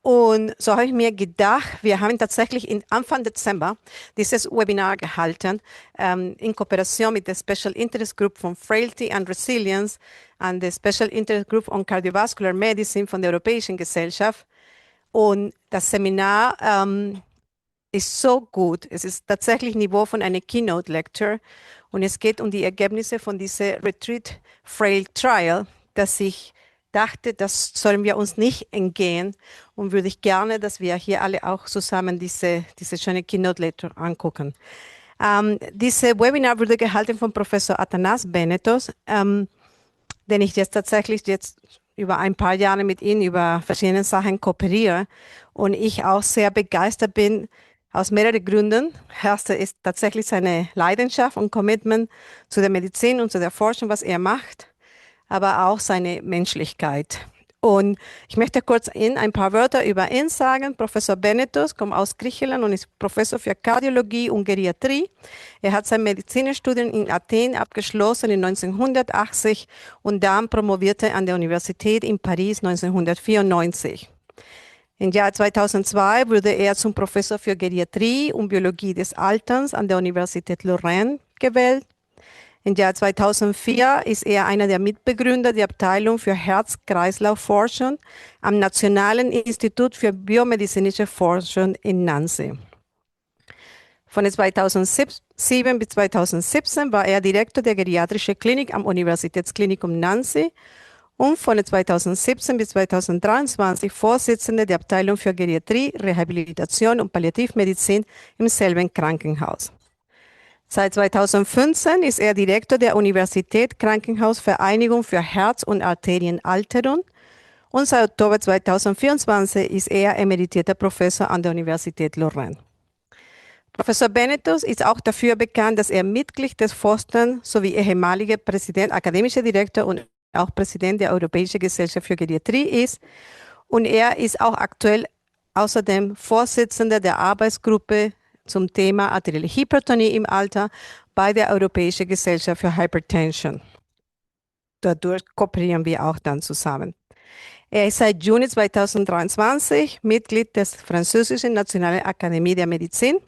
Und so habe ich mir gedacht, wir haben tatsächlich Anfang Dezember dieses Webinar gehalten, in Kooperation mit der Special Interest Group von Frailty and Resilience und der Special Interest Group on Cardiovascular Medicine von der Europäischen Gesellschaft. Und das Seminar ist so gut. Es ist tatsächlich Niveau von einer Keynote Lecture und es geht um die Ergebnisse von dieser Retreat Frail Trial, dass ich dachte, das sollen wir uns nicht entgehen und würde ich gerne, dass wir hier alle auch zusammen diese schöne Keynote Lecture angucken. Diese Webinar wurde gehalten von Professor Athanase Benetos, den ich jetzt tatsächlich über ein paar Jahre mit ihm über verschiedene Sachen kooperiere und ich auch sehr begeistert bin aus mehreren Gründen. Erster ist tatsächlich seine Leidenschaft und Commitment zu der Medizin und zu der Forschung, was er macht, aber auch seine Menschlichkeit. Und ich möchte kurz Ihnen ein paar Wörter über ihn sagen. Professor Benetos kommt aus Griechenland und ist Professor für Kardiologie und Geriatrie. Er hat sein Medizinstudium in Athen abgeschlossen in 1980 und dann promovierte an der Universität in Paris 1994. Im Jahr 2002 wurde er zum Professor für Geriatrie und Biologie des Alterns an der Universität Lorraine gewählt. Im Jahr 2004 ist er einer der Mitbegründer der Abteilung für Herz-Kreislauf-Forschung am Nationalen Institut für biomedizinische Forschung in Nancy. Von 2007 bis 2017 war er Direktor der Geriatrischen Klinik am Universitätsklinikum Nancy und von 2017 bis 2023 Vorsitzender der Abteilung für Geriatrie, Rehabilitation und Palliativmedizin im selben Krankenhaus. Seit 2015 ist er Direktor der Universität Krankenhausvereinigung für Herz- und Arterienalterung und seit Oktober 2024 ist er emeritierter Professor an der Universität Lorraine. Professor Benetos ist auch dafür bekannt, dass er Mitglied des Vorstands sowie ehemaliger Präsident, akademischer Direktor und auch Präsident der Europäischen Gesellschaft für Geriatrie ist. Und er ist auch aktuell außerdem Vorsitzender der Arbeitsgruppe zum Thema Arterielle Hypertonie im Alter bei der Europäischen Gesellschaft für Hypertension. Dadurch kooperieren wir auch dann zusammen. Er ist seit Juni 2023 Mitglied des Französischen Nationalen Akademie der Medizin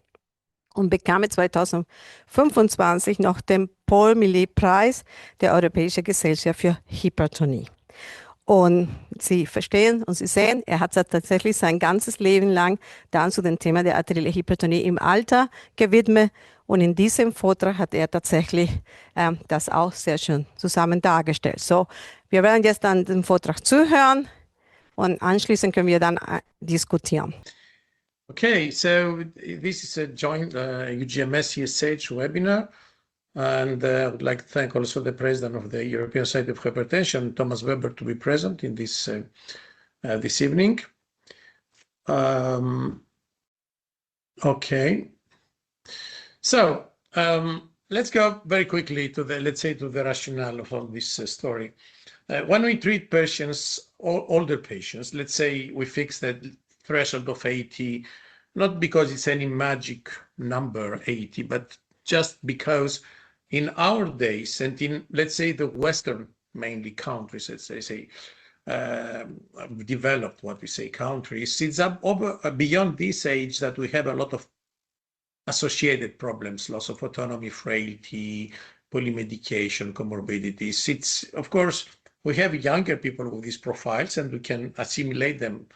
und bekam 2025 noch den Paul-Millet-Preis der Europäischen Gesellschaft für Hypertonie. Und Sie verstehen und Sie sehen, er hat tatsächlich sein ganzes Leben lang dann zu dem Thema der arteriellen Hypertonie im Alter gewidmet. Und in diesem Vortrag hat er tatsächlich das auch sehr schön zusammen dargestellt. So, wir werden jetzt dann den Vortrag zuhören und anschließend können wir dann diskutieren. Okay, so this is a joint UGMS ESH webinar. And I would like to thank also the president of the European Society of Hypertension, Thomas Weber, to be present in this this evening. Okay, so let's go very quickly to the to the rationale of this story. When we treat patients, older patients, let's say we fix the threshold of 80, not because it's any magic number 80, but just because in our days and in, let's say, the Western mainly countries, as they say, developed what we say countries, it's up over beyond this age that we have a lot of associated problems, loss of autonomy, frailty, polymedication, comorbidities. It's, of course, we have younger people with these profiles and we can assimilate them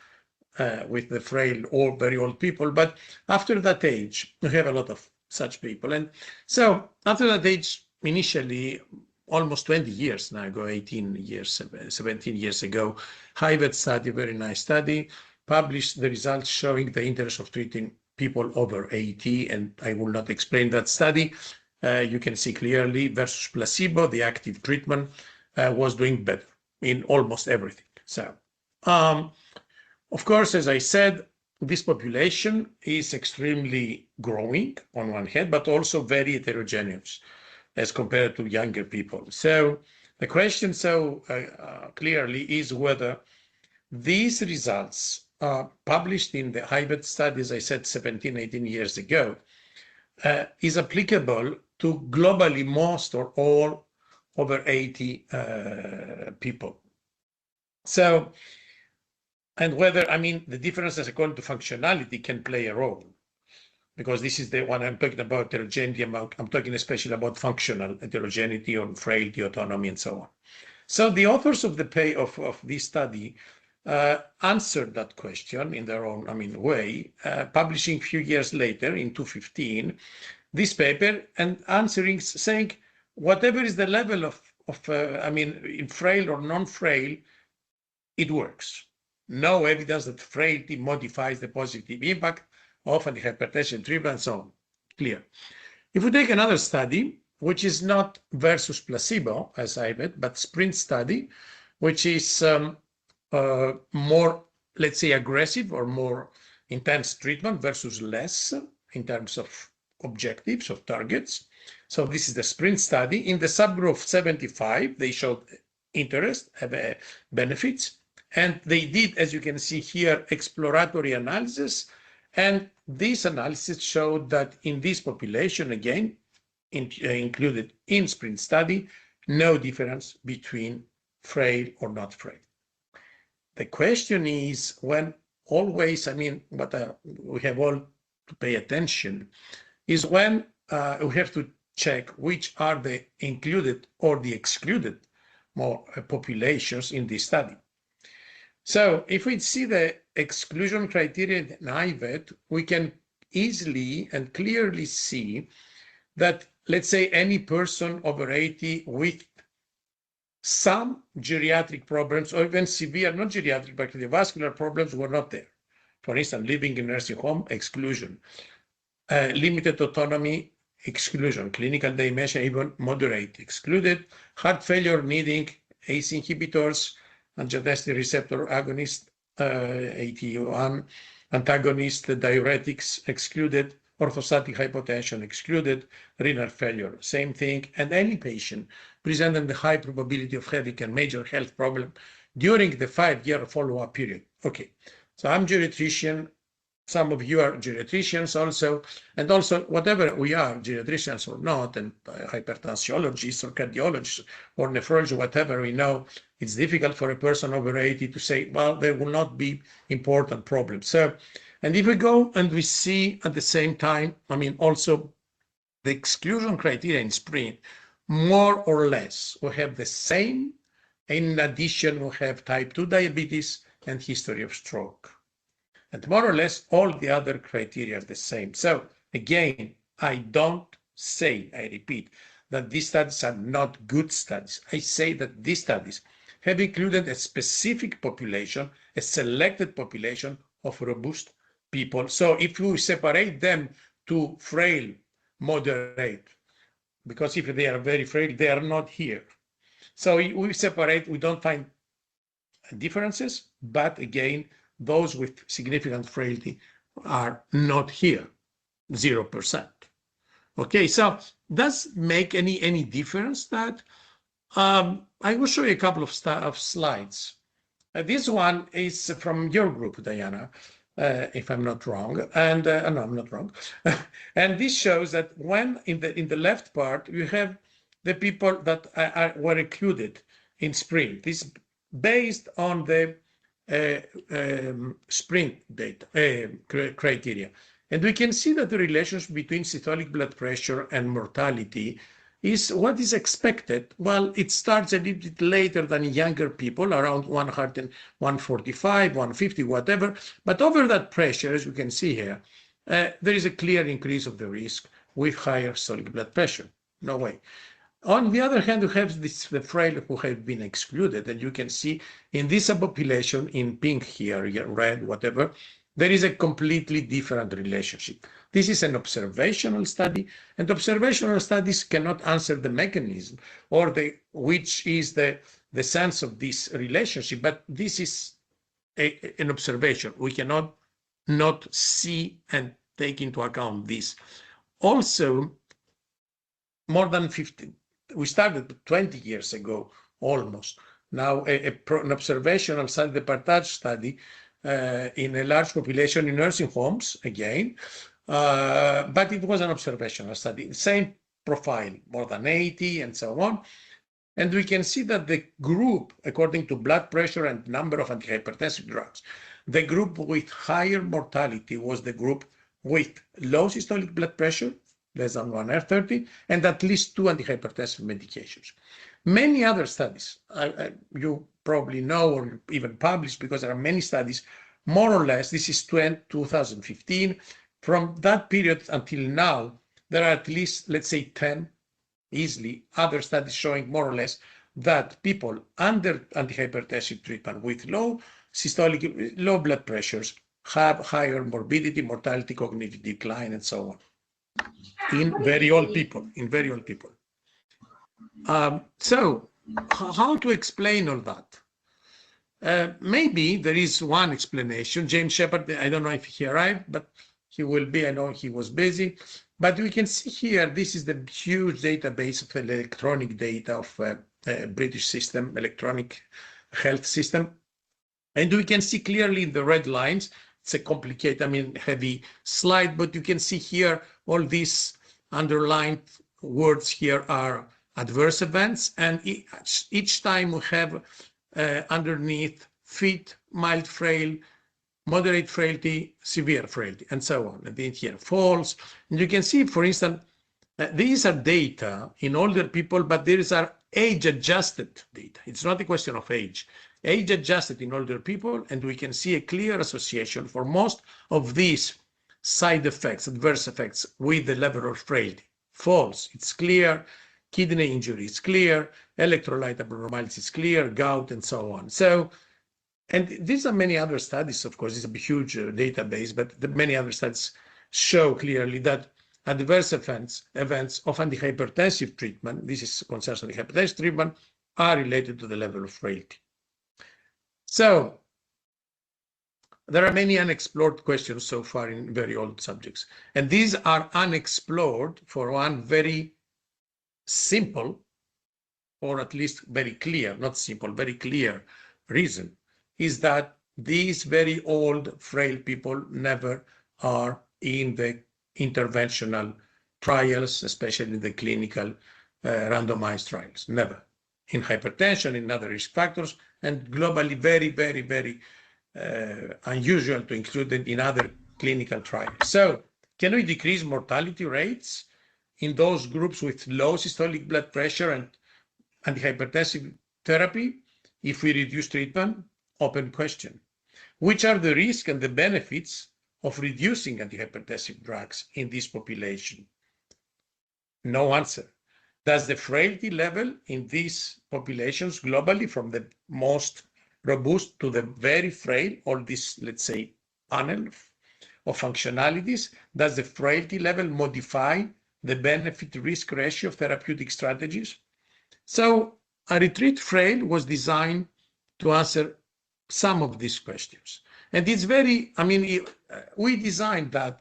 with the frail or very old people. But after that age, we have a lot of such people. And so after that age, initially, almost 20 years now ago, 18 years, 17 years ago, Hyvet study, very nice study, published the results showing the interest of treating people over 80. And I will not explain that study. You can see clearly versus placebo, the active treatment was doing better in almost everything. So, of course, as I said, this population is extremely growing on one hand, but also very heterogeneous as compared to younger people. So the question clearly is whether these results published in the Hyvet study, as I said, 17, 18 years ago, is applicable to globally most or all over 80 people. So and whether, I mean, the differences according to functionality can play a role. Because this is the one I'm talking about, heterogeneity. I'm talking especially about functional heterogeneity on frailty, autonomy, and so on. So the authors of this study answered that question in their own, way, publishing a few years later in 2015 this paper and answering, saying whatever is the level of in frail or non-frail, it works. No evidence that frailty modifies the positive impact of antihypertension treatment and so on. Clear. If we take another study, which is not versus placebo, as I read, but sprint study, which is more, let's say, aggressive or more intense treatment versus less in terms of objectives or targets. So this is the sprint study. In the subgroup of 75, they showed interest, benefits, and they did, as you can see here, exploratory analysis. And this analysis showed that in this population, again, included in sprint study, no difference between frail or not frail. The question is when always, what we have all to pay attention is when we have to check which are the included or the excluded more populations in this study. So if we see the exclusion criteria in IVET, we can easily and clearly see that, let's say, any person over 80 with some geriatric problems or even severe, not geriatric, but cardiovascular problems were not there. For instance, living in nursing home, exclusion. Limited autonomy, exclusion. Clinical dementia, even moderate, excluded. Heart failure needing ACE inhibitors, angiotensin receptor agonist, 81, antagonist, diuretics, excluded. Orthostatic hypotension, excluded. Renal failure, same thing. And any patient presenting the high probability of having a major health problem during the 5-year follow-up period. Okay, so I'm geriatrician. Some of you are geriatricians also, and also whatever we are, geriatricians or not, and hypertensiologists or cardiologists or nephrologists, whatever, we know it's difficult for a person over 80 to say, well, there will not be important problems. So, and if we go and we see at the same time, also the exclusion criteria in sprint, more or less, we have the same. In addition, we have type 2 diabetes and history of stroke. And more or less, all the other criteria are the same. So again, I don't say, I repeat, that these studies are not good studies. I say that these studies have included a specific population, a selected population of robust people. So if we separate them to frail, moderate, because if they are very frail, they are not here. So we separate, we don't find differences, but again, those with significant frailty are not here, 0%. Okay, so does make any difference that? I will show you a couple of slides. This one is from your group, Diana, if I'm not wrong, and no, I'm not wrong. And this shows that when in the left part you have the people that were included in sprint. This based on the sprint data criteria, and we can see that the relationship between systolic blood pressure and mortality is what is expected. Well, it starts a little bit later than younger people, around 145, 150, whatever. But over that pressure, as you can see here, there is a clear increase of the risk with higher systolic blood pressure. No way. On the other hand, you have the frail who have been excluded, and you can see in this subpopulation, in pink here, red, whatever, there is a completely different relationship. This is an observational study, and observational studies cannot answer the mechanism or which is the sense of this relationship, but this is an observation. We cannot not see and take into account this. Also, more than 50, we started 20 years ago, almost. Now, an observational study, the Partage study, in a large population in nursing homes, again, but it was an observational study. Same profile, more than 80 and so on. And we can see that the group, according to blood pressure and number of antihypertensive drugs, The group with higher mortality was the group with low systolic blood pressure, less than 130, and at least 2 antihypertensive medications. Many other studies, you probably know or even published, because there are many studies, more or less, this is 2015. From that period until now, there are at least, let's say, 10 easily other studies showing more or less that people under antihypertensive treatment with low systolic, low blood pressures have higher morbidity, mortality, cognitive decline, and so on. In very old people, So how to explain all that? Maybe there is one explanation. James Shepard, I don't know if he arrived, but he will be, I know he was busy. But we can see here, this is the huge database of electronic data of British system, electronic health system. And we can see clearly in the red lines, it's a complicated, heavy slide, but you can see here all these underlined words here are adverse events. And each time we have underneath fit, mild frail, moderate frailty, severe frailty, and so on. And then here, false. And you can see, for instance, these are data in older people, but these are age-adjusted data. It's not a question of age. Age-adjusted in older people, and we can see a clear association for most of these side effects, adverse effects, with the level of frailty. False, it's clear. Kidney injury is clear. Electrolyte abnormalities is clear. Gout, and so on. And these are many other studies, of course, it's a huge database, but many other studies show clearly that adverse events of antihypertensive treatment, this is concerns antihypertensive treatment, are related to the level of frailty. So there are many unexplored questions so far in very old subjects. And these are unexplored for one very simple, or at least very clear, not simple, very clear reason, is that these very old, frail people never are in the interventional trials, especially the clinical randomized trials, never. In hypertension, in other risk factors, and globally very, very, very unusual to include it in other clinical trials. So can we decrease mortality rates in those groups with low systolic blood pressure and antihypertensive therapy if we reduce treatment? Open question. Which are the risks and the benefits of reducing antihypertensive drugs in this population? No answer. Does the frailty level in these populations globally, from the most robust to the very frail, all this, let's say, panel of functionalities, does the frailty level modify the benefit-risk ratio of therapeutic strategies? So a retreat frail was designed to answer some of these questions. And it's very, we designed that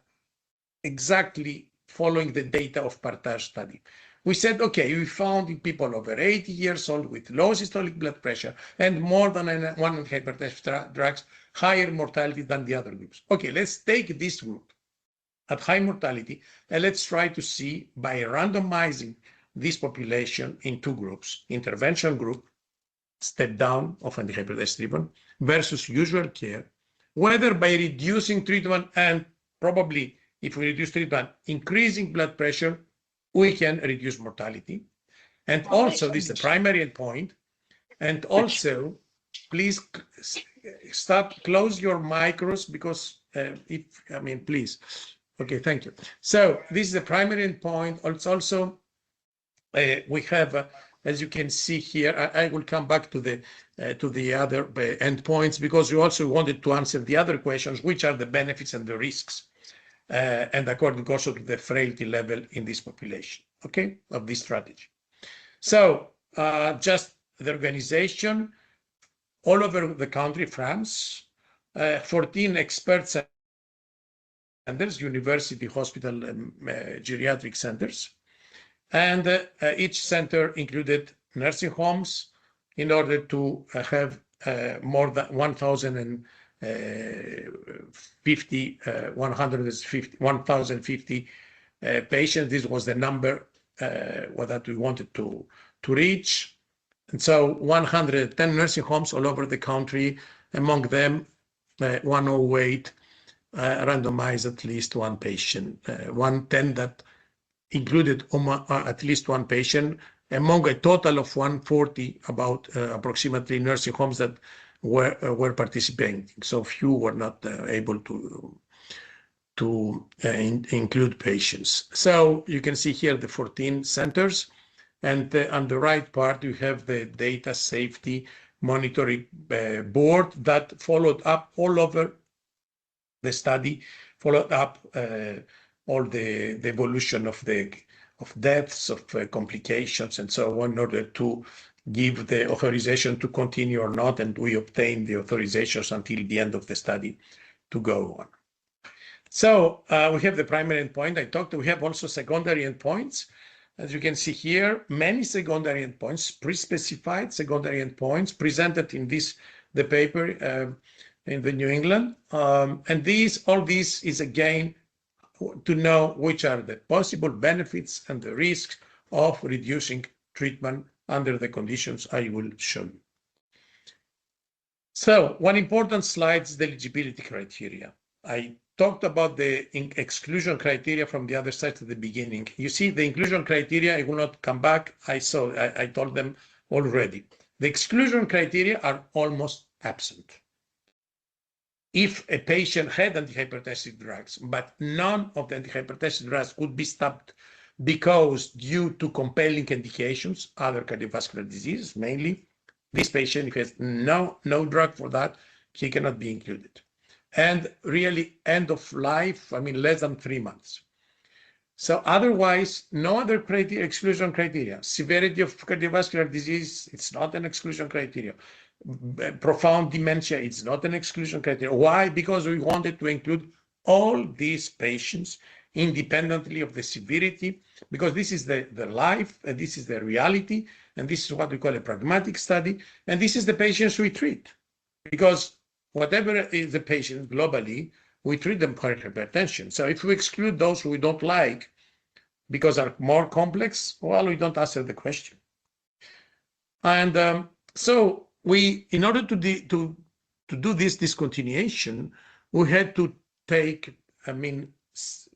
exactly following the data of Partage study. We said, okay, we found in people over 80 years old with low systolic blood pressure and more than one hypertensive drugs, higher mortality than the other groups. Okay, let's take this group at high mortality and let's try to see, by randomizing this population in two groups, intervention group, step down of antihypertensive treatment versus usual care, whether by reducing treatment and probably if we reduce treatment, increasing blood pressure, we can reduce mortality. And also, this is the primary endpoint. And also, please close your micros because please. Okay, thank you. So this is the primary endpoint. It's also, we have, as you can see here, I will come back to the other endpoints because we also wanted to answer the other questions, which are the benefits and the risks, and according also to the frailty level in this population, okay, of this strategy. So just the organization, all over the country, France, 14 experts centers, university, hospital, geriatric centers. And each center included nursing homes in order to have more than 1,050 patients. This was the number that we wanted to reach. And so 110 nursing homes all over the country, among them 108 randomized at least one patient, 110 that included at least one patient among a total of 140, about approximately nursing homes that were participating. So few were not able to include patients. So you can see here the 14 centers, and on the right part you have the data safety monitoring board that followed up all over the study, followed up all the evolution of deaths, of complications, and so on, in order to give the authorization to continue or not, and we obtained the authorizations until the end of the study to go on. So we have the primary endpoint. We have also secondary endpoints. As you can see here, many secondary endpoints, pre-specified secondary endpoints presented in the paper in the New England. And all this is again to know which are the possible benefits and the risks of reducing treatment under the conditions I will show you. So one important slide is the eligibility criteria. I talked about the exclusion criteria from the other side at the beginning. You see the inclusion criteria, I will not come back. I told them already. The exclusion criteria are almost absent. If a patient had antihypertensive drugs, but none of the antihypertensive drugs could be stopped because due to compelling indications, other cardiovascular diseases mainly, this patient has no drug for that, he cannot be included. And really end of life, less than 3 months. So otherwise, no other exclusion criteria. Severity of cardiovascular disease, it's not an exclusion criteria. Profound dementia, it's not an exclusion criteria. Why? Because we wanted to include all these patients independently of the severity, because this is the life, and this is the reality, and this is what we call a pragmatic study, and this is the patients we treat. Because whatever is the patient globally, we treat them for hypertension. So if we exclude those who we don't like because are more complex, well, we don't answer the question. And so in order to do this discontinuation, we had to take,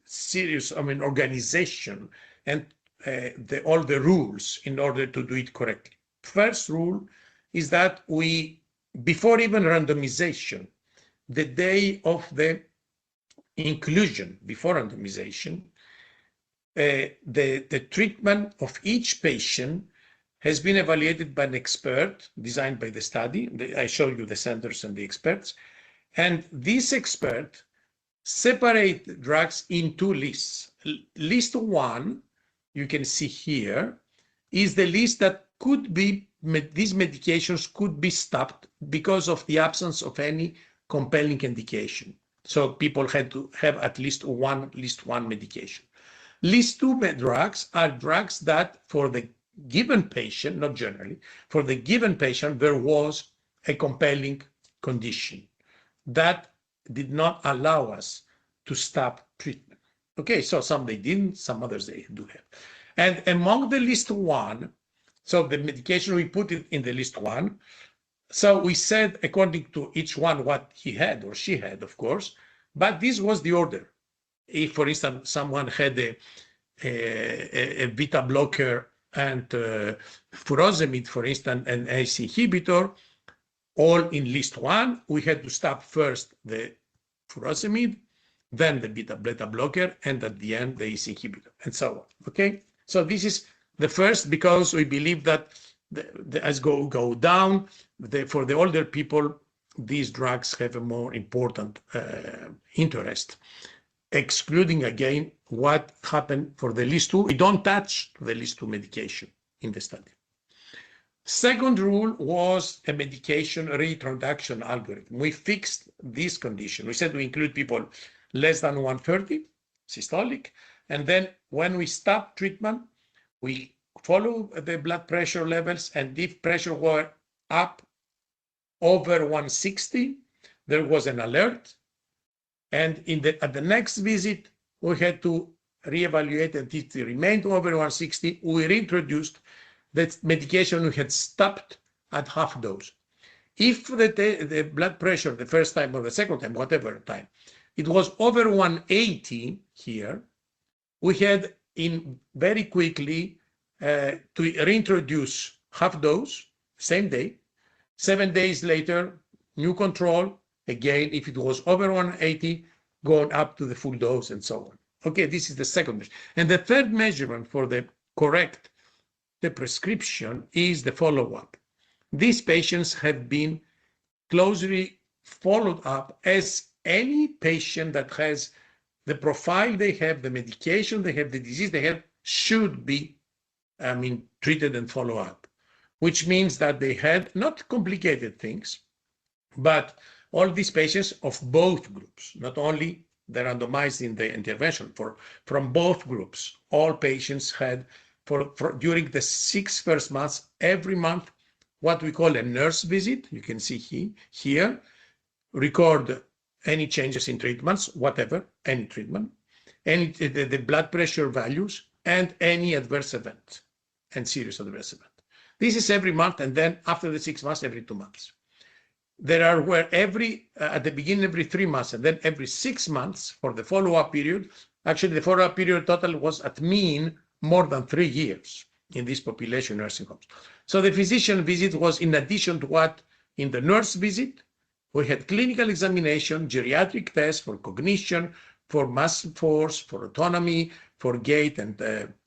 serious, organization and all the rules in order to do it correctly. First rule is that before even randomization, the day of the inclusion, before randomization, the treatment of each patient has been evaluated by an expert designed by the study. I showed you the centers and the experts. And this expert separate drugs in 2 lists. List 1, you can see here, is the list that could be, these medications could be stopped because of the absence of any compelling indication. So people had to have at least list 1 medication. List 2 drugs are drugs that for the given patient, not generally, for the given patient, there was a compelling condition that did not allow us to stop treatment. Okay, so some they didn't, some others they do have. And among the list 1, so the medication we put it in the list 1, so we said according to each one what he had or she had, of course, but this was the order. If, for instance, someone had a beta blocker and furosemide, for instance, an ACE inhibitor, all in list 1, we had to stop first the furosemide, then the beta blocker, and at the end, the ACE inhibitor, and so on. Okay, so this is the first, because we believe that as go down, for the older people, these drugs have a more important interest. Excluding again what happened for the list 2. We don't touch the list 2 medication in the study. Second rule was a medication reintroduction algorithm. We fixed this condition. We said we include people less than 130 systolic, and then when we stop treatment, we follow the blood pressure levels, and if pressure were up over 160, there was an alert. And at the next visit, we had to reevaluate, and if it remained over 160, we reintroduced that medication we had stopped at half dose. If the blood pressure the first time or the second time, whatever time, it was over 180 here, we had in very quickly to reintroduce half dose, same day. 7 days later, new control. Again, if it was over 180, going up to the full dose and so on. Okay, this is the second measure. And the third measurement for the correct the prescription is the follow-up. These patients have been closely followed up as any patient that has the profile they have, the medication they have, the disease they have, should be, treated and follow up, which means that they had not complicated things, but all these patients of both groups, not only the randomized in the intervention, from both groups, all patients had during the 6 first months, every month, what we call a nurse visit. You can see here, record any changes in treatments, whatever, any treatment, and the blood pressure values, and any adverse event and serious adverse event. This is every month, and then after the 6 months, every 2 months. There are where at the beginning, every 3 months, and then every 6 months for the follow-up period. Actually, the follow-up period total was at mean more than 3 years in this population nursing homes. So the physician visit was in addition to what in the nurse visit, we had clinical examination, geriatric tests for cognition, for muscle force, for autonomy, for gait and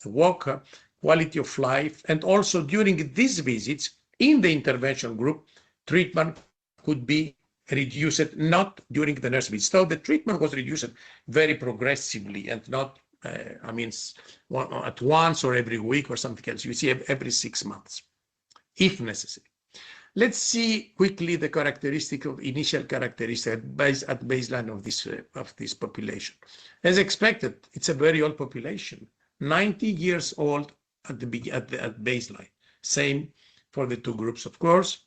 walk, quality of life. And also during these visits in the intervention group, treatment could be reduced, not during the nurse visit. So the treatment was reduced very progressively and not, at once or every week or something else. You see every 6 months, if necessary. Let's see quickly the initial characteristic at baseline of this population. As expected, it's a very old population, 90 years old at baseline. Same for the two groups, of course.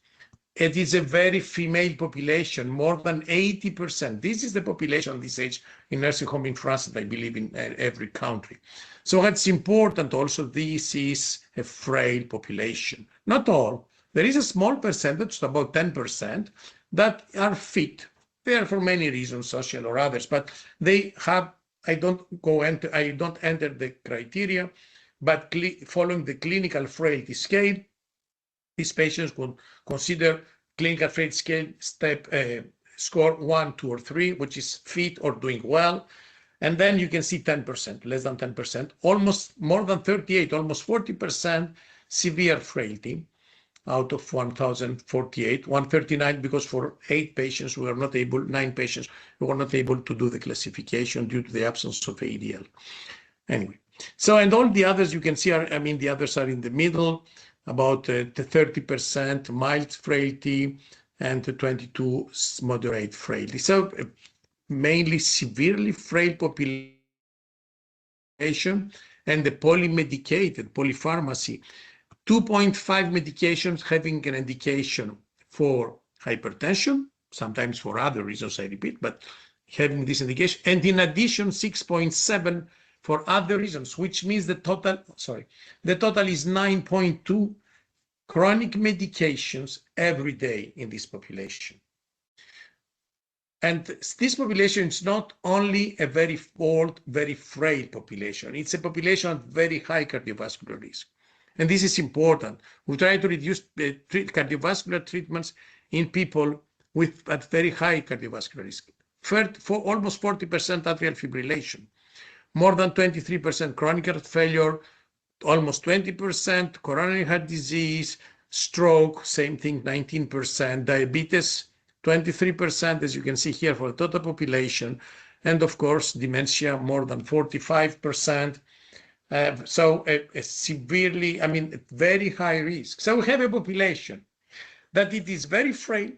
It is a very female population, more than 80%. This is the population of this age in nursing home in France, I believe in every country. So that's important also. This is a frail population. Not all. There is a small percentage, about 10%, that are fit. They are for many reasons, social or others, but they have, I don't enter the criteria, but following the clinical frailty scale, these patients would consider clinical frailty scale score 1, 2, or 3, which is fit or doing well. And then you can see 10%, less than 10%, almost more than 38, almost 40% severe frailty out of 1,048, 139, because for 8 patients we were not able, 9 patients, we were not able to do the classification due to the absence of ADL. Anyway, so, and all the others you can see are, the others are in the middle, about the 30% mild frailty and the 22 moderate frailty. So mainly severely frail population, and the polymedicated, polypharmacy, 2.5 medications having an indication for hypertension, sometimes for other reasons, I repeat, but having this indication, and in addition 6.7 for other reasons, which means the total is 9.2 chronic medications every day in this population. And this population is not only a very old, very frail population, it's a population of very high cardiovascular risk. And this is important. We try to reduce cardiovascular treatments in people at very high cardiovascular risk. For almost 40% atrial fibrillation, more than 23% chronic heart failure, almost 20% coronary heart disease, stroke, same thing, 19%, diabetes, 23%, as you can see here for the total population, and of course, dementia, more than 45%. So a severely, very high risk. So we have a population that it is very frail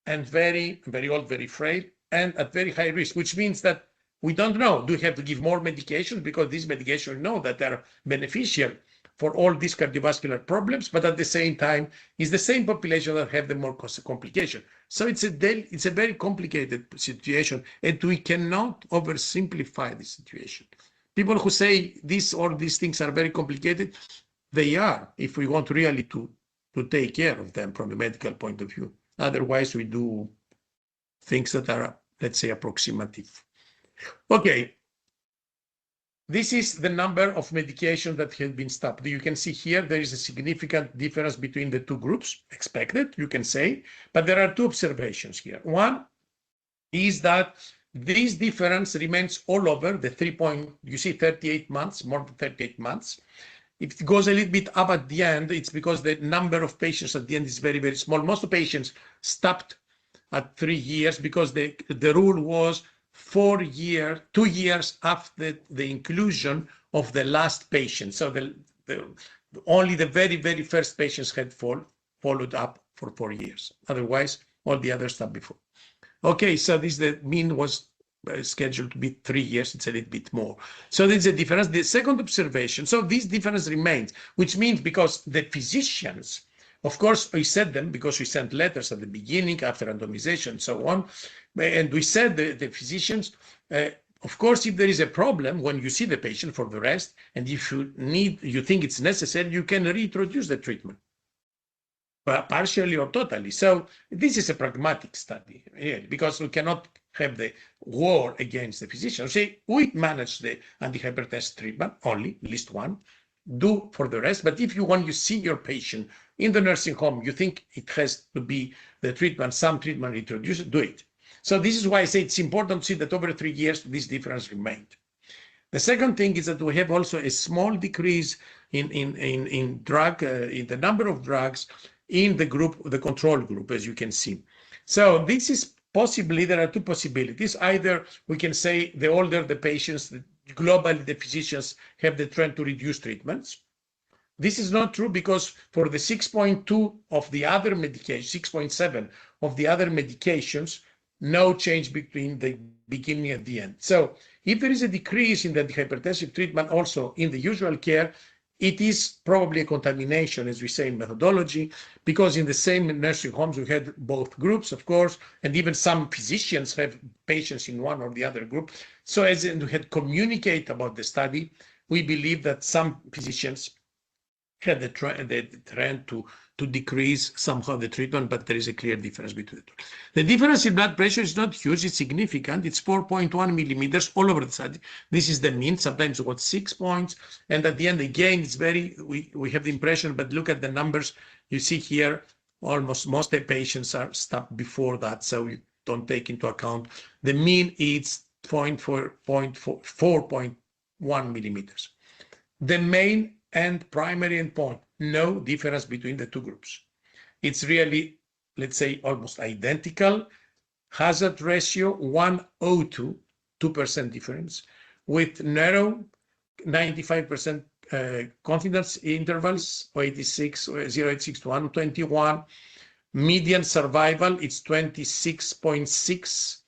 and very, very old, very frail, and at very high risk, which means that we don't know, do we have to give more medications? Because these medications know that they're beneficial for all these cardiovascular problems, but at the same time, it's the same population that have the more complication. So it's a very complicated situation, and we cannot oversimplify the situation. People who say all these things are very complicated, they are, if we want really to take care of them from the medical point of view. Otherwise, we do things that are, let's say, approximative. Okay. This is the number of medications that have been stopped. You can see here there is a significant difference between the two groups, expected, you can say, but there are two observations here. One is that this difference remains all over the 38 months, more than 38 months. If it goes a little bit up at the end, it's because the number of patients at the end is very, very small. Most patients stopped at 3 years because the rule was 4 years, 2 years after the inclusion of the last patient. So only the very, very first patients had followed up for 4 years. Otherwise, all the others stopped before. Okay, so the mean was scheduled to be 3 years. It's a little bit more. So there's a difference. The second observation, so this difference remains, which means because the physicians, of course, we said them because we sent letters at the beginning, after randomization, and so on. And we said the physicians, of course, if there is a problem when you see the patient for the rest, and if you think it's necessary, you can reintroduce the treatment, partially or totally. So this is a pragmatic study, because we cannot have the war against the physician. Say, we manage the antihypertensive treatment, only, at least one, do for the rest. But if when you see your patient in the nursing home, you think it has to be the treatment, some treatment introduced, do it. So this is why I say it's important to see that over 3 years, this difference remained. The second thing is that we have also a small decrease in the number of drugs in the group, the control group, as you can see. So this is possibly, there are two possibilities. Either we can say the older the patients, globally the physicians have the trend to reduce treatments. This is not true because for the 6.2 of the other medications, 6.7 of the other medications, no change between the beginning and the end. So if there is a decrease in the hypertensive treatment also in the usual care, it is probably a contamination, as we say in methodology, because in the same nursing homes, we had both groups, of course, and even some physicians have patients in one or the other group. So as we had communicated about the study, we believe that some physicians had the trend to decrease somehow the treatment, but there is a clear difference between the two. The difference in blood pressure is not huge, it's significant. It's 4.1 millimeters all over the study. This is the mean, sometimes we got 6 points. And at the end, again, it's we have the impression, but look at the numbers. You see here, almost most of the patients are stopped before that, so you don't take into account. The mean is 4.1 millimeters. The main and primary endpoint, no difference between the two groups. It's really, let's say, almost identical. Hazard ratio 102, 2% difference, with narrow 95% confidence intervals, 86, 0.86 to 121. Median survival is 26.6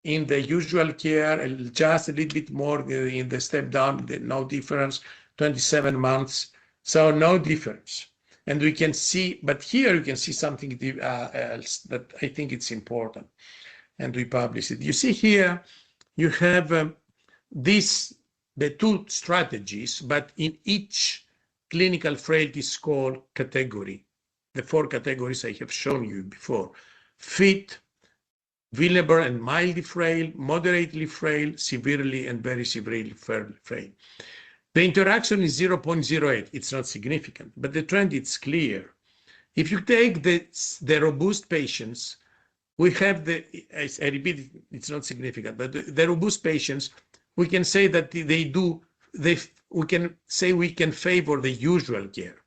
in the usual care, just a little bit more in the step down, no difference. 27 months, so no difference. And we can see, but here you can see something else that I think it's important, and we publish it. You see here, you have the two strategies, but in each clinical frailty score category, the 4 categories I have shown you before: fit, vulnerable and mildly frail, moderately frail, severely and very severely frail. The interaction is 0.08. It's not significant, but the trend is clear. If you take the robust patients, we have I repeat, it's not significant, but the robust patients, we can say that we can favor the usual care.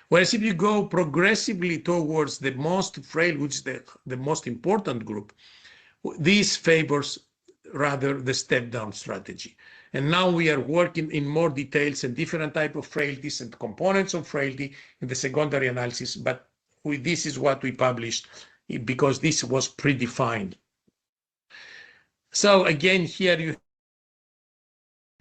Whereas if you go progressively towards the most frail, which is the most important group, this favors rather the step-down strategy. And now we are working in more details and different type of frailties and components of frailty in the secondary analysis, but this is what we published because this was predefined. So again, here you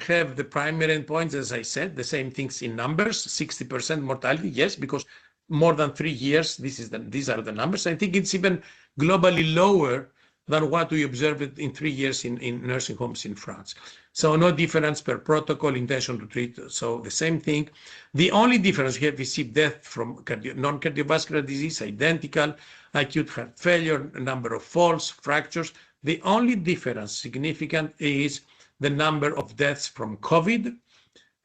have the primary endpoints, as I said, the same things in numbers, 60% mortality, yes, because more than 3 years, these are the numbers. I think it's even globally lower than what we observed in 3 years in nursing homes in France. So no difference per protocol, intention to treat. So the same thing. The only difference here, we see death from non-cardiovascular disease, identical, acute heart failure, number of falls, fractures. The only difference significant is the number of deaths from COVID.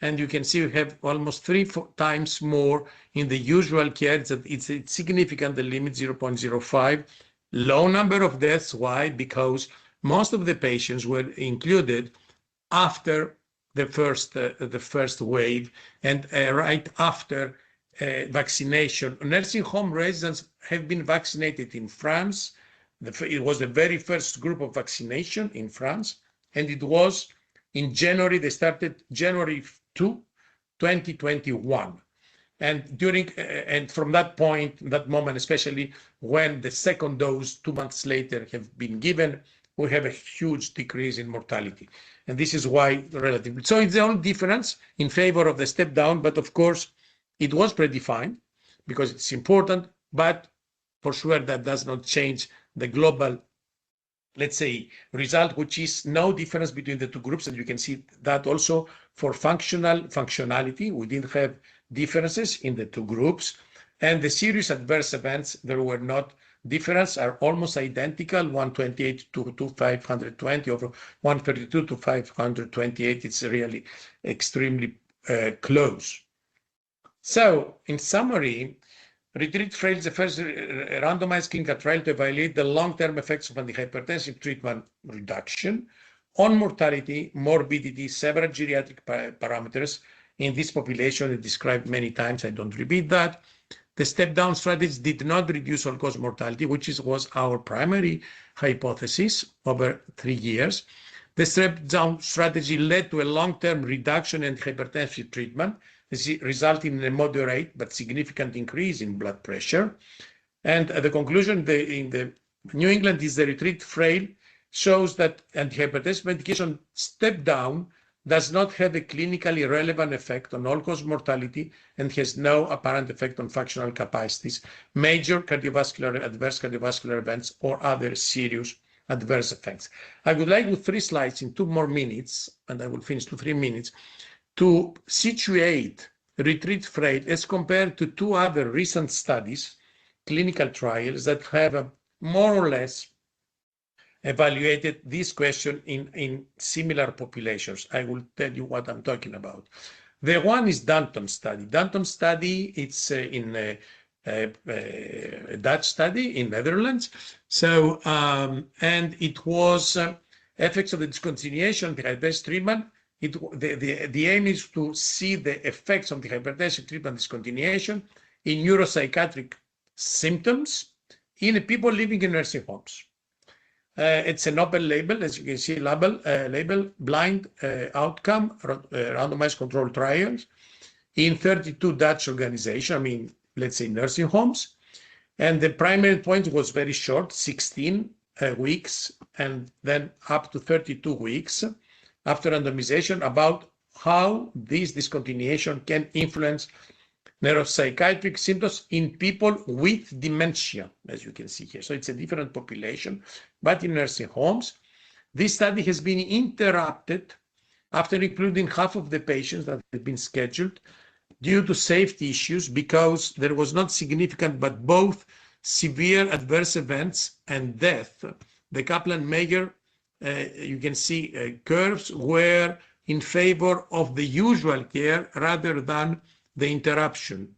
And you can see we have almost 3 times more in the usual care. It's significant, the limit 0.05. Low number of deaths. Why? Because most of the patients were included after the first wave and right after vaccination. Nursing home residents have been vaccinated in France. It was the very first group of vaccination in France, and it was in January. They started January 2, 2021. And and from that point, that moment, especially when the second dose 2 months later have been given, we have a huge decrease in mortality. And this is why relatively. So it's the only difference in favor of the step down, but of course it was predefined because it's important, but for sure that does not change the global, let's say, result, which is no difference between the two groups. And you can see that also for functionality, we didn't have differences in the two groups. And the serious adverse events, there were not difference, are almost identical, 128 to 520 over 132 to 528. It's really extremely close. So in summary, Retreat Frail is the first randomized clinical trial to evaluate the long-term effects of antihypertensive treatment reduction on mortality, morbidity, several geriatric parameters in this population. It's described many times. I don't repeat that. The step-down strategy did not reduce all-cause mortality, which was our primary hypothesis over 3 years. The step-down strategy led to a long-term reduction in hypertensive treatment, resulting in a moderate but significant increase in blood pressure. And the conclusion in the New England is the Retreat Frail shows that antihypertensive medication step-down does not have a clinically relevant effect on all-cause mortality and has no apparent effect on functional capacities, major adverse cardiovascular events, or other serious adverse effects. I would like with 3 slides in 2 more minutes, and I will finish 2 to 3 minutes, to situate Retreat Frail as compared to 2 other recent studies, clinical trials that have more or less evaluated this question in similar populations. I will tell you what I'm talking about. The one is Danton study. Danton study, it's in a Dutch study in Netherlands. So, and it was effects of the discontinuation of the hypertensive treatment. The aim is to see the effects of the hypertensive treatment discontinuation in neuropsychiatric symptoms in people living in nursing homes. It's an open label, as you can see, label blind outcome, randomized controlled trials in 32 Dutch organizations, I mean, let's say nursing homes. And the primary point was very short, 16 weeks, and then up to 32 weeks after randomization about how this discontinuation can influence neuropsychiatric symptoms in people with dementia, as you can see here. So it's a different population, but in nursing homes. This study has been interrupted after including half of the patients that had been scheduled due to safety issues because there was not significant, but both severe adverse events and death. The Kaplan-Meier, you can see curves were in favor of the usual care rather than the interruption,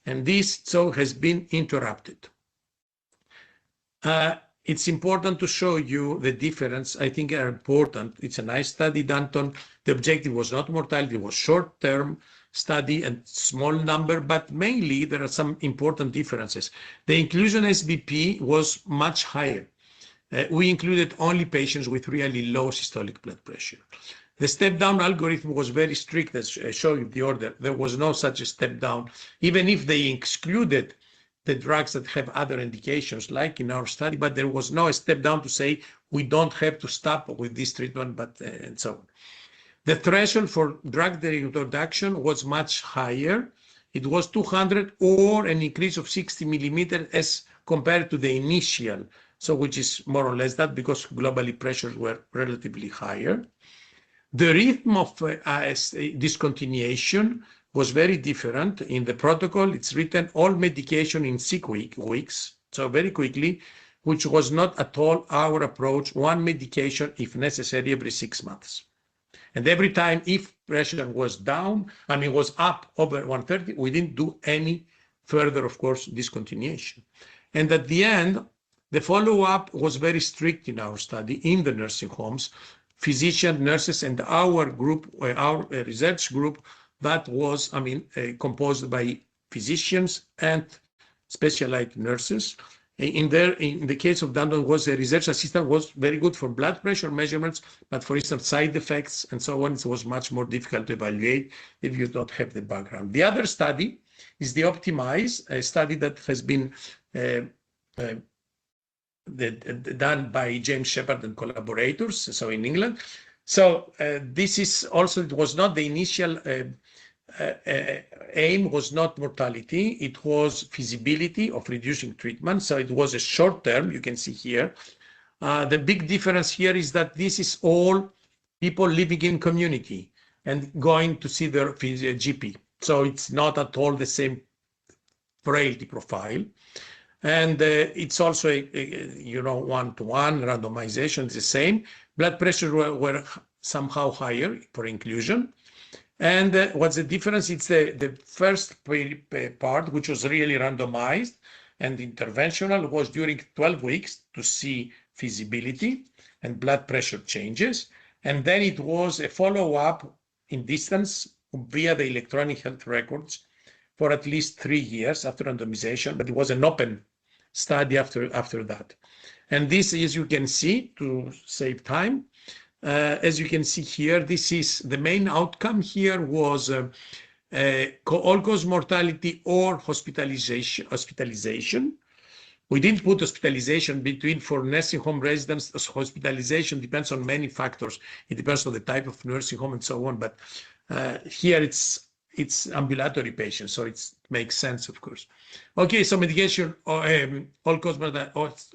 and this so has been interrupted. It's important to show you the difference. I think are important. It's a nice study, Danton. The objective was not mortality, it was short-term study and small number, but mainly there are some important differences. The inclusion SBP was much higher. We included only patients with really low systolic blood pressure. The step-down algorithm was very strict, as I showed you the order. There was no such a step-down, even if they excluded the drugs that have other indications, like in our study, but there was no step-down to say, we don't have to stop with this treatment, but and so on. The threshold for drug reduction was much higher. It was 200 or an increase of 60 millimeters as compared to the initial so which is more or less that because globally pressures were relatively higher. The rhythm of discontinuation was very different. In the protocol, it's written all medication in 6 weeks, so very quickly, which was not at all our approach, one medication if necessary every 6 months. And every time if pressure was down, was up over 130, we didn't do any further, of course, discontinuation. And at the end, the follow-up was very strict in our study in the nursing homes, physicians, nurses, and our group, our research group, that was, composed by physicians and specialized nurses. In the case of Dandon, was a research assistant, was very good for blood pressure measurements, but for instance, side effects and so on, it was much more difficult to evaluate if you don't have the background. The other study is the Optimize, a study that has been done by James Shepherd and collaborators, so in England. So this is also, it was not the initial aim was not mortality, it was feasibility of reducing treatment. So it was a short term, you can see here. The big difference here is that this is all people living in community and going to see their GP. So it's not at all the same frailty profile. And it's also a one-to-one randomization is the same. Blood pressure were somehow higher for inclusion. And what's the difference? It's the first part, which was really randomized and interventional, was during 12 weeks to see feasibility and blood pressure changes. And then it was a follow-up in distance via the electronic health records for at least 3 years after randomization, but it was an open study after that. And this, as you can see, to save time, as you can see here, this is the main outcome here was all-cause mortality or hospitalization. We didn't put hospitalization between for nursing home residents. Hospitalization depends on many factors. It depends on the type of nursing home and so on. But here it's ambulatory patients, so it makes sense, of course. Okay, so medication all-cause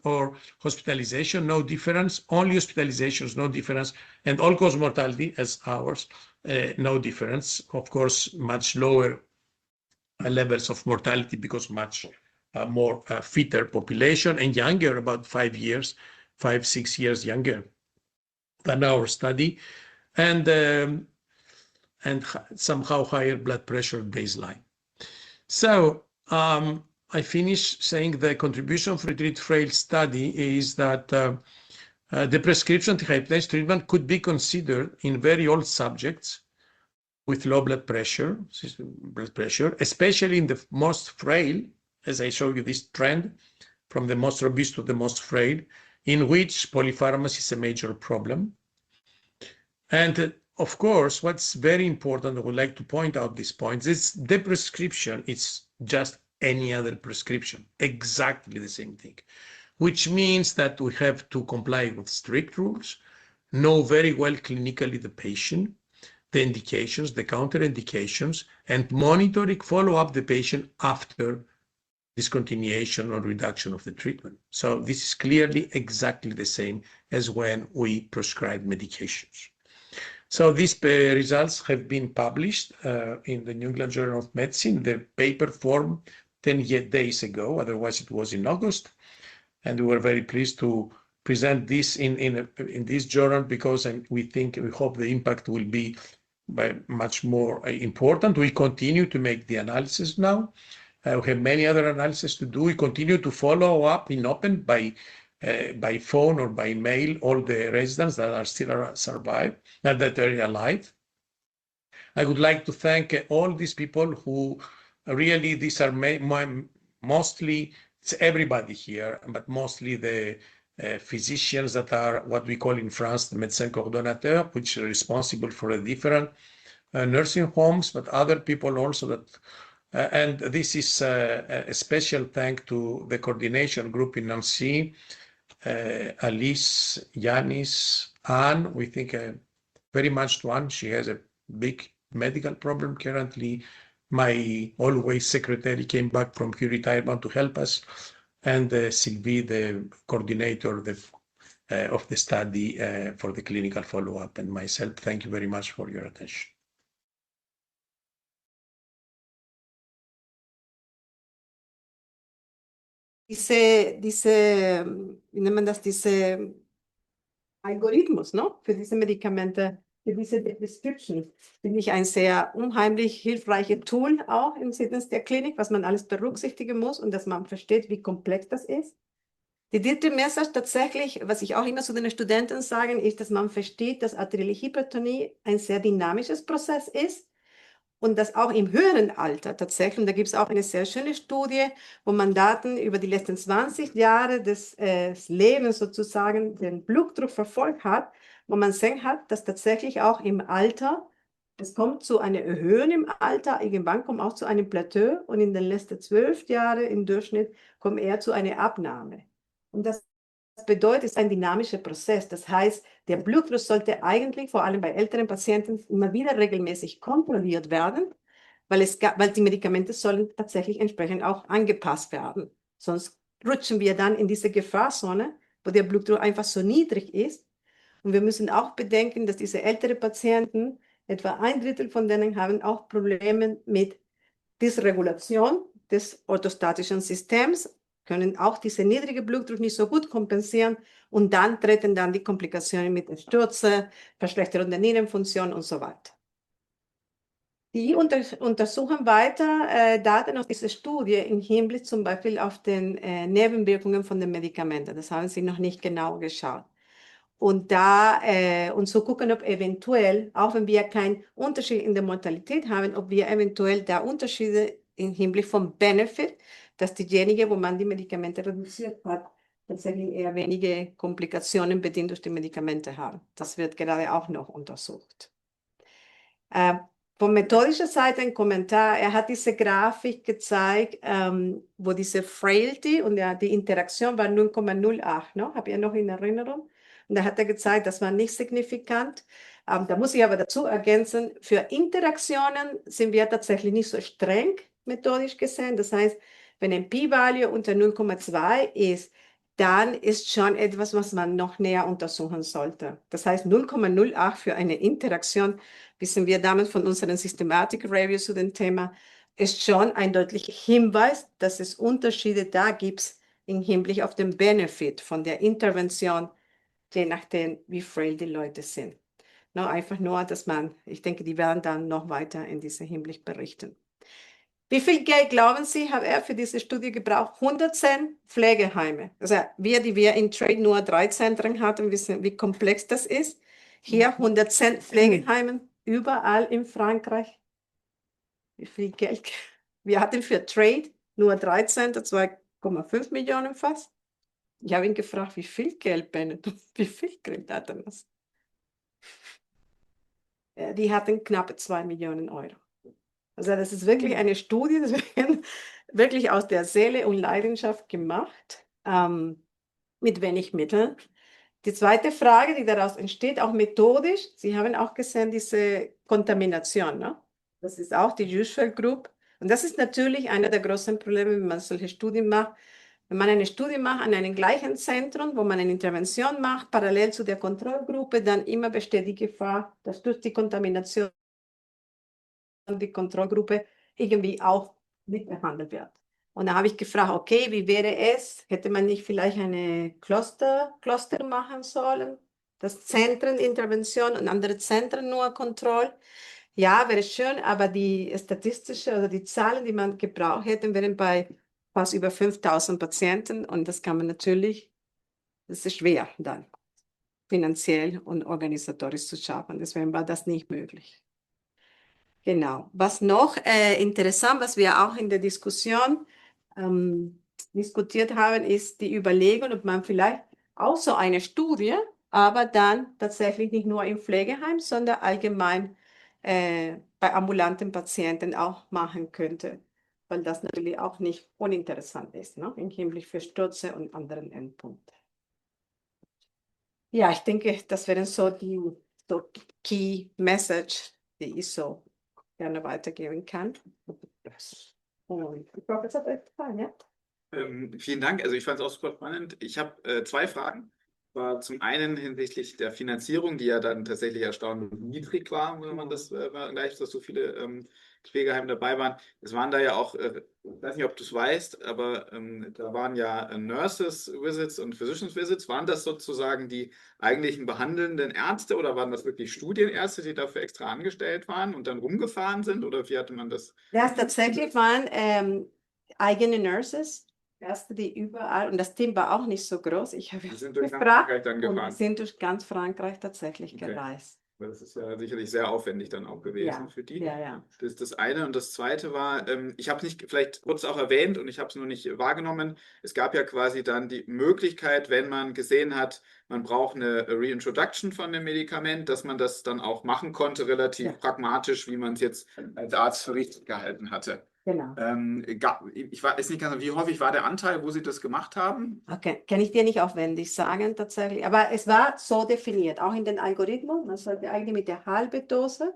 or hospitalization, no difference. Only hospitalizations, no difference. And all-cause mortality, as ours, no difference. Of course, much lower levels of mortality because much more fitter population and younger, about 5, 6 years younger than our study. And somehow higher blood pressure baseline. So I finish saying the contribution for treat frail study is that the prescription antihypertensive treatment could be considered in very old subjects with low blood pressure, especially in the most frail, as I show you this trend from the most robust to the most frail, in which polypharmacy is a major problem. And of course, what's very important, I would like to point out this point, is the prescription is just any other prescription, exactly the same thing, which means that we have to comply with strict rules, know very well clinically the patient, the indications, the counterindications, and monitoring, follow up the patient after discontinuation or reduction of the treatment. So this is clearly exactly the same as when we prescribe medications. So these results have been published in the New England Journal of Medicine, the paper form 10 days ago, otherwise it was in August. And we were very pleased to present this in this journal because we hope the impact will be much more important. We continue to make the analysis now. We have many other analyses to do. We continue to follow up in open by phone or by mail all the residents that are still survived and that are alive. I would like to thank all these people who really, these are mostly, it's everybody here, but mostly the physicians that are what we call in France the médecin coordonnateur, which are responsible for the different nursing homes, but other people also that and this is a special thank to the coordination group in Nancy, Alice, Yanis, Anne. We think very much to Anne. She has a big medical problem currently. My always secretary came back from her retirement to help us. and Sylvie, the coordinator of the study for the clinical follow-up, and myself. Thank you very much for your attention. Wie nennt man das, diese Algorithmus, ne, für diese Medikamente, für diese Description, finde ich ein sehr unheimlich hilfreiches Tool auch im Sinne der Klinik, was man alles berücksichtigen muss und dass man versteht, wie komplex das ist. Die dritte Message tatsächlich, was ich auch immer zu den Studenten sage, ist, dass man versteht, dass arterielle Hypertonie ein sehr dynamisches Prozess ist und das auch im höheren Alter tatsächlich, und da gibt es auch eine sehr schöne Studie, wo man Daten über die letzten 20 Jahre des Lebens sozusagen den Blutdruck verfolgt hat, wo man sehen hat, dass tatsächlich auch im Alter, es kommt zu einer Erhöhung im Alter, irgendwann kommt auch zu einem Plateau und in den letzten 12 Jahren im Durchschnitt kommt eher zu einer Abnahme. Und das bedeutet, es ist ein dynamischer Prozess. Das heißt, der Blutdruck sollte eigentlich, vor allem bei älteren Patienten, immer wieder regelmäßig kontrolliert werden, weil die Medikamente sollen tatsächlich entsprechend auch angepasst werden. Sonst rutschen wir dann in diese Gefahrzone, wo der Blutdruck einfach so niedrig ist. Und wir müssen auch bedenken, dass diese älteren Patienten, etwa 1/3 von denen haben auch Probleme mit Dysregulation des orthostatischen Systems, können auch diese niedrige Blutdruck nicht so gut kompensieren und dann treten dann die Komplikationen mit der Stürze, Verschlechterung der Nierenfunktion und so weiter. Die untersuchen weiter Daten aus dieser Studie im Hinblick zum Beispiel auf den Nebenwirkungen von den Medikamenten. Das haben sie noch nicht genau geschaut. Und und zu gucken, ob eventuell, auch wenn wir keinen Unterschied in der Mortalität haben, ob wir eventuell da Unterschiede im Hinblick vom Benefit, dass diejenigen, wo man die Medikamente reduziert hat, tatsächlich eher wenige Komplikationen bedingt durch die Medikamente haben. Das wird gerade auch noch untersucht. Von methodischer Seite ein Kommentar. Er hat diese Grafik gezeigt, wo diese Frailty und die Interaktion war 0,08, ne? Habt ihr noch in Erinnerung? Und da hat er gezeigt, das war nicht signifikant. Da muss ich aber dazu ergänzen, für Interaktionen sind wir tatsächlich nicht so streng methodisch gesehen. Das heißt, wenn ein P-Value unter 0,2 ist, dann ist schon etwas, was man noch näher untersuchen sollte. Das heißt, 0,08 für eine Interaktion, wissen wir damals von unseren Systematik-Review zu dem Thema, ist schon ein deutlicher Hinweis, dass es Unterschiede da gibt im Hinblick auf den Benefit von der Intervention, je nachdem, wie frail die Leute sind. No, einfach nur, dass ich denke, die werden dann noch weiter in diesem Hinblick berichten. Wie viel Geld, glauben Sie, hat er für diese Studie gebraucht? 110 Pflegeheime. Also die wir in Trade nur 3 Zentren hatten, wissen, wie komplex das ist. Hier 110 Pflegeheime, überall in Frankreich. Wie viel Geld? Wir hatten für Trade nur 3 Zentren, 2,5 Millionen fast. Ich habe ihn gefragt, wie viel Geld, Benetos? Wie viel Geld hat er das? Die hatten knappe 2 Millionen Euro. Also das ist wirklich eine Studie, das wird wirklich aus der Seele und Leidenschaft gemacht, mit wenig Mitteln. Die zweite Frage, die daraus entsteht, auch methodisch, Sie haben auch gesehen, diese Kontamination, ne? Das ist auch die Usual Group. Und das ist natürlich einer der großen Probleme, wenn man solche Studien macht. Wenn man eine Studie macht an einem gleichen Zentrum, wo man eine Intervention macht, parallel zu der Kontrollgruppe, dann immer besteht die Gefahr, dass durch die Kontamination die Kontrollgruppe irgendwie auch mitbehandelt wird. Und da habe ich gefragt, okay, wie wäre es, hätte man nicht vielleicht eine Cluster machen sollen? Das Zentrenintervention und andere Zentren nur Kontrolle? Ja, wäre schön, aber die statistische oder die Zahlen, die man gebraucht hätte, wären bei fast über 5000 Patienten und das kann man natürlich, das ist schwer dann, finanziell und organisatorisch zu schaffen. Deswegen war das nicht möglich. Genau. Was noch interessant, was wir auch in der Diskussion diskutiert haben, ist die Überlegung, ob man vielleicht auch so eine Studie, aber dann tatsächlich nicht nur im Pflegeheim, sondern allgemein bei ambulanten Patienten auch machen könnte, weil das natürlich auch nicht uninteressant ist, ne? Im Hinblick für Stürze und anderen Endpunkte. Ja, ich denke, das wären so die Key Message, die ich so gerne weitergeben kann. Und ich hoffe, es hat euch gefallen, ja? Vielen Dank. Also ich fand es auch super spannend. Ich habe zwei Fragen. War zum einen hinsichtlich der Finanzierung, die ja dann tatsächlich erstaunlich niedrig war, wenn man das vergleicht, dass so viele Pflegeheime dabei waren. Es waren da ja auch, ich weiß nicht, ob du es weißt, aber da waren ja Nurses Visits und Physicians Visits. Waren das sozusagen die eigentlichen behandelnden Ärzte oder waren das wirklich Studienärzte, die dafür extra angestellt waren und dann rumgefahren sind? Oder wie hatte man das? Ja, tatsächlich waren eigene Nurses, Ärzte, die überall, und das Team war auch nicht so groß. Ich habe Die sind durch ganz gefragt Frankreich dann und die gefahren. sind durch ganz Frankreich tatsächlich Okay. gereist. Weil das ist ja sicherlich sehr aufwendig dann auch gewesen Ja, für die. ja. Das ist das eine. Und das zweite war, ich habe es nicht vielleicht kurz auch erwähnt und ich habe es nur nicht wahrgenommen. Es gab ja quasi dann die Möglichkeit, wenn man gesehen hat, man braucht eine Reintroduction von dem Medikament, dass man das dann auch machen konnte, relativ Ja. pragmatisch, wie man es jetzt als Arzt für richtig gehalten hatte. Genau. Ich weiß nicht ganz, wie häufig war der Anteil, wo Sie das gemacht haben? Okay, kann ich dir nicht aufwendig sagen tatsächlich, aber es war so definiert, auch in den Algorithmen. Man sollte eigentlich mit der halben Dose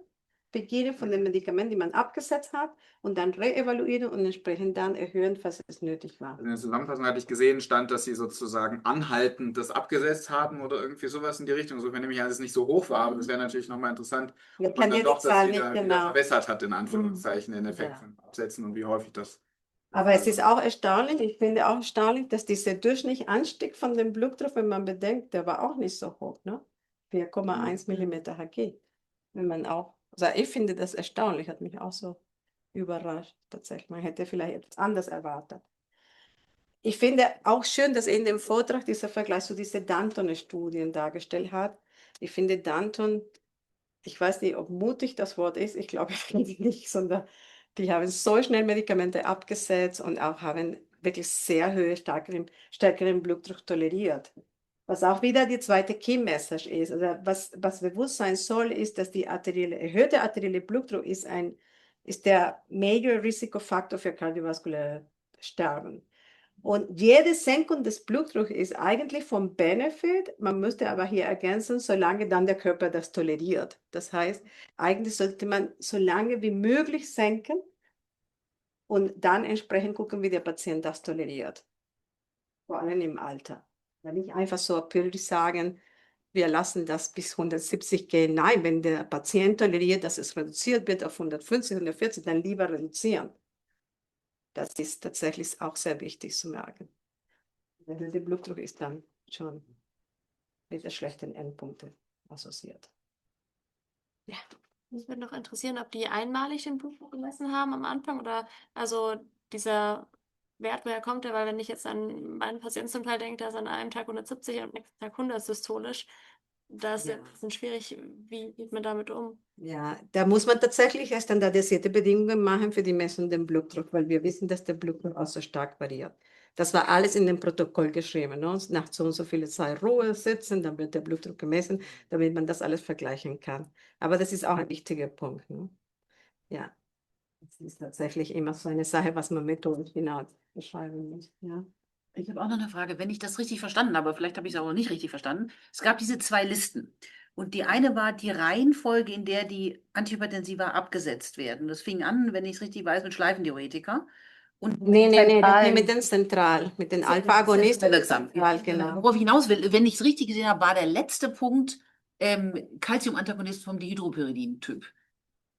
beginnen von den Medikamenten, die man abgesetzt hat, und dann reevaluieren und entsprechend dann erhöhen, falls es nötig war. In der Zusammenfassung hatte ich gesehen, stand, dass Sie sozusagen anhaltend das abgesetzt haben oder irgendwie sowas in die Richtung. So, wenn nämlich alles nicht so hoch war, aber das wäre natürlich nochmal interessant, Ich ob man kann dir dann die doch das Zahl wieder nicht genau. verbessert hat, in Anführungszeichen, den Effekt Ja. von Absetzen und wie häufig das. Aber es ist auch erstaunlich, ich finde auch erstaunlich, dass dieser durchschnittliche Anstieg von dem Blutdruck, wenn man bedenkt, der war auch nicht so hoch, ne? 4,1 Millimeter Hg. Wenn man auch, also ich finde das erstaunlich, hat mich auch so überrascht, tatsächlich. Man hätte vielleicht etwas anders erwartet. Ich finde auch schön, dass er in dem Vortrag dieser Vergleich zu diesen Danton-Studien dargestellt hat. Ich finde Danton, ich weiß nicht, ob mutig das Wort ist, ich glaube nicht, sondern die haben so schnell Medikamente abgesetzt und auch haben wirklich sehr hohe, stärkeren Blutdruck toleriert. Was auch wieder die zweite Key Message ist. Also was bewusst sein soll, ist, dass die erhöhte arterielle Blutdruck ist der Major Risikofaktor für kardiovaskuläre Sterben. Und jede Senkung des Blutdrucks ist eigentlich vom Benefit, man müsste aber hier ergänzen, solange dann der Körper das toleriert. Das heißt, eigentlich sollte man so lange wie möglich senken und dann entsprechend gucken, wie der Patient das toleriert. Vor allem im Alter. Weil nicht einfach so aprillig sagen, wir lassen das bis 170 gehen. Nein, wenn der Patient toleriert, dass es reduziert wird auf 150, 140, dann lieber reduzieren. Das ist tatsächlich auch sehr wichtig zu merken. Der Blutdruck ist dann schon mit der schlechten Endpunkte assoziiert. Ja, mich würde noch interessieren, ob die einmalig den Blutdruck gemessen haben am Anfang oder also dieser Wert, woher kommt der? Weil wenn ich jetzt an meinen Patienten zum Teil denke, der ist an einem Tag 170 und am nächsten Tag 100 systolisch, das ist ja ein bisschen schwierig. Wie geht man damit um? Ja, da muss man tatsächlich standardisierte Bedingungen machen für die Messung des Blutdrucks, weil wir wissen, dass der Blutdruck auch so stark variiert. Das war alles in dem Protokoll geschrieben. Ne? Nach so und so viel Zeit Ruhe sitzen, dann wird der Blutdruck gemessen, damit man das alles vergleichen kann. Aber das ist auch ein wichtiger Punkt. Ne? Ja, das ist tatsächlich immer so eine Sache, was man methodisch genau beschreiben muss. Ja. Ich habe auch noch eine Frage, wenn ich das richtig verstanden habe, vielleicht habe ich es auch noch nicht richtig verstanden. Es gab diese zwei Listen. Und die eine war die Reihenfolge, in der die Antihypertensiva abgesetzt werden. Das fing an, wenn ich es richtig weiß, mit Schleifendiuretika. Und Nee, das hier mit den Zentral, mit den Alpha-Agonisten. wirksam. Zentral, genau. Worauf ich hinaus will, wenn ich es richtig gesehen habe, war der letzte Punkt Calcium-Antagonist vom Dihydropyridin-Typ.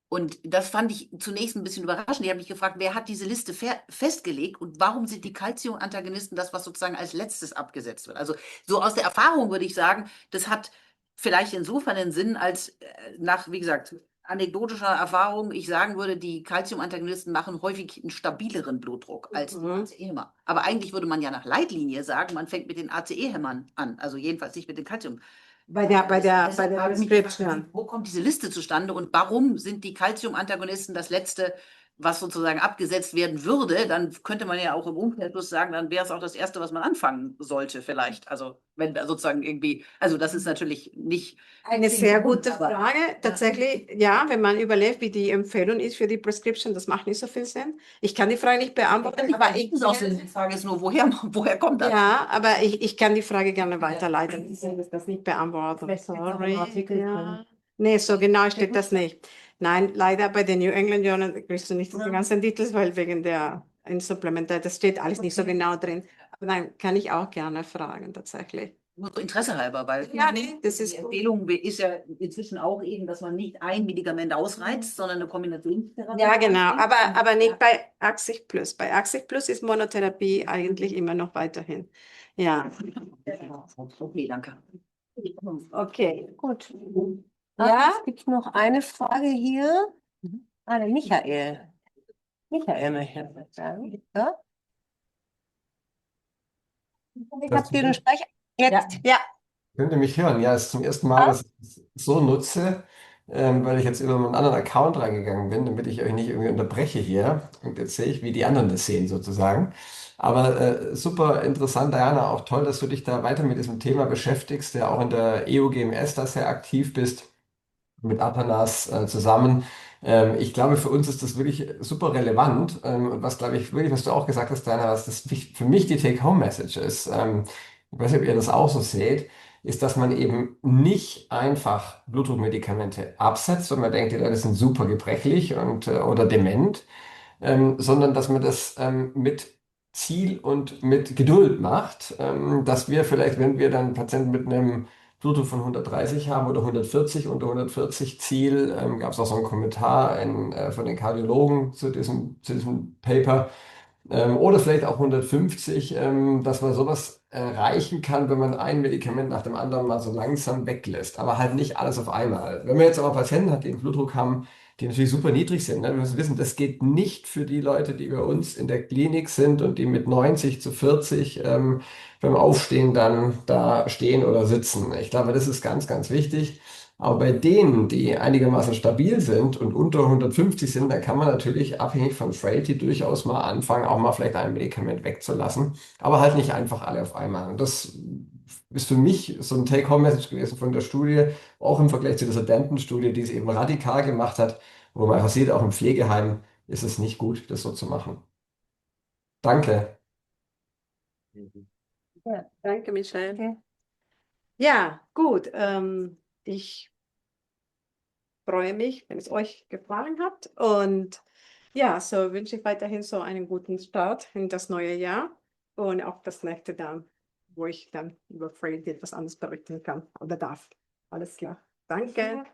Und das fand ich zunächst ein bisschen überraschend. Ich habe mich gefragt, wer hat diese Liste festgelegt und warum sind die Calcium-Antagonisten das, was sozusagen als letztes abgesetzt wird? Also so aus der Erfahrung würde ich sagen, das hat vielleicht insofern einen Sinn, als nach, wie gesagt, anekdotischer Erfahrung, ich sagen würde, die Calcium-Antagonisten machen häufig einen stabileren Blutdruck als die ACE-Hämmer. Aber eigentlich würde man ja nach Leitlinie sagen, man fängt mit den ACE-Hämmern an, also jedenfalls nicht mit den Calcium. Bei der Deshalb habe ich mich gefragt, Prescription. wo kommt diese Liste zustande und warum sind die Calcium-Antagonisten das letzte, was sozusagen abgesetzt werden würde? Dann könnte man ja auch im Umkehrschluss sagen, dann wäre es auch das Erste, was man anfangen sollte vielleicht. Also wenn wir sozusagen irgendwie, also das ist natürlich nicht... Eine sehr gute Frage. Tatsächlich, ja, wenn man überlegt, wie die Empfehlung ist für die Prescription, das macht nicht so viel Sinn. Ich kann die Frage nicht beantworten, aber ich... Die Frage ist nur, woher kommt das? Ja, aber ich kann die Frage gerne weiterleiten. Ich kann das nicht beantworten. Sorry. Ja. Nee, so genau steht das nicht. Nein, leider bei den New England Journal kriegst du nicht die ganzen Details, weil wegen der ein Supplement. Das steht alles nicht so genau drin. Aber dann kann ich auch gerne fragen, tatsächlich. Nur so Interesse halber, weil Ja, nee, das ist die gut. Empfehlung ist ja inzwischen auch eben, dass man nicht ein Medikament ausreizt, sondern eine Kombinationstherapie. Ja, genau, anfängt. aber nicht bei 80 plus. Bei 80 plus ist Monotherapie eigentlich immer noch weiterhin. Ja, Okay, danke. okay. Gut. Ja? Es gibt noch eine Frage hier. Der Michael. Michael möchte was sagen. Ja? Ich habe dir einen Sprecher. Jetzt. Ja. Könnt ihr mich hören? Ja, es ist zum ersten Mal, dass ich es so nutze, weil ich jetzt über einen anderen Account reingegangen bin, damit ich euch nicht irgendwie unterbreche hier. Und jetzt sehe ich, wie die anderen das sehen sozusagen. Aber super interessant, Diana, auch toll, dass du dich da weiter mit diesem Thema beschäftigst, der auch in der EUGMS da sehr aktiv bist, mit Athanase zusammen. Ich glaube, für uns ist das wirklich super relevant. Und was, glaube ich, wirklich, was du auch gesagt hast, Diana, was das für mich die Take-Home-Message ist, ich weiß nicht, ob ihr das auch so seht, ist, dass man eben nicht einfach Blutdruckmedikamente absetzt, wenn man denkt, die Leute sind super gebrechlich und, oder dement, sondern dass man das mit Ziel und mit Geduld macht, dass wir vielleicht, wenn wir dann Patienten mit einem Blutdruck von 130 haben oder 140, unter 140 Ziel, gab es auch so einen Kommentar von den Kardiologen zu diesem Paper, oder vielleicht auch 150, dass man sowas erreichen kann, wenn man ein Medikament nach dem anderen mal so langsam weglässt, aber halt nicht alles auf einmal. Wenn man jetzt aber Patienten hat, die einen Blutdruck haben, die natürlich super niedrig sind, ne? Wir müssen wissen, das geht nicht für die Leute, die bei uns in der Klinik sind und die mit 90 zu 40 beim Aufstehen dann da stehen oder sitzen. Ich glaube, das ist ganz, ganz wichtig. Aber bei denen, die einigermaßen stabil sind und unter 150 sind, da kann man natürlich abhängig von Frailty durchaus mal anfangen, auch mal vielleicht ein Medikament wegzulassen, aber halt nicht einfach alle auf einmal. Und das ist für mich so ein Take-Home-Message gewesen von der Studie, auch im Vergleich zu dieser Denton-Studie, die es eben radikal gemacht hat, wo man einfach sieht, auch im Pflegeheim ist es nicht gut, das so zu machen. Danke. Ja, danke, Michelle. Okay. Ja, gut. Ich freue mich, wenn es euch gefallen hat. Und ja, so wünsche ich weiterhin so einen guten Start in das neue Jahr und auch das nächste dann, wo ich dann über Frail etwas anderes berichten kann oder darf. Alles klar. Danke.